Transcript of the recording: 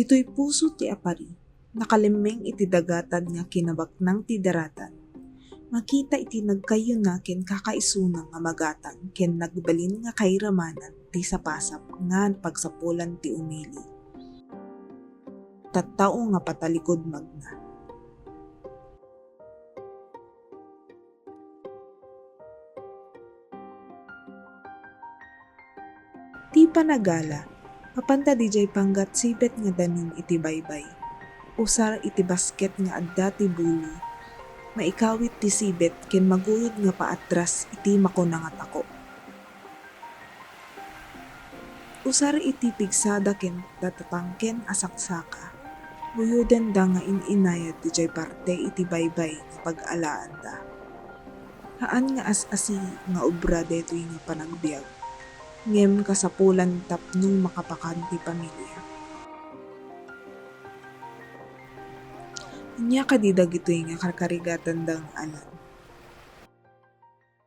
Dito'y puso ti apari, nakalimeng iti dagatan nga kinabak ng ti daratan. Makita iti nagkayo na ken kakaisuna nga magatang ken nagbalin nga kairamanan ti sapasap nga pagsapulan ti umili. Tattao nga patalikod magna. Ti panagala, mapanta dijay panggat sibet nga danin iti baybay. Usar iti basket nga adda ti bulo. Maikawit ti sibet ken maguyod nga paatras iti makuna nga tako. Usar iti pigsada ken datatangken asaksaka. Buyuden da nga ininayad dijay parte iti baybay nga pag-alaan da. Haan nga as-asi nga obra detoy nga panagbiag. Ngem kasapulan tapno makapakan ti pamilya. Anya kadidag ito'y nga karkarigatan dang alan.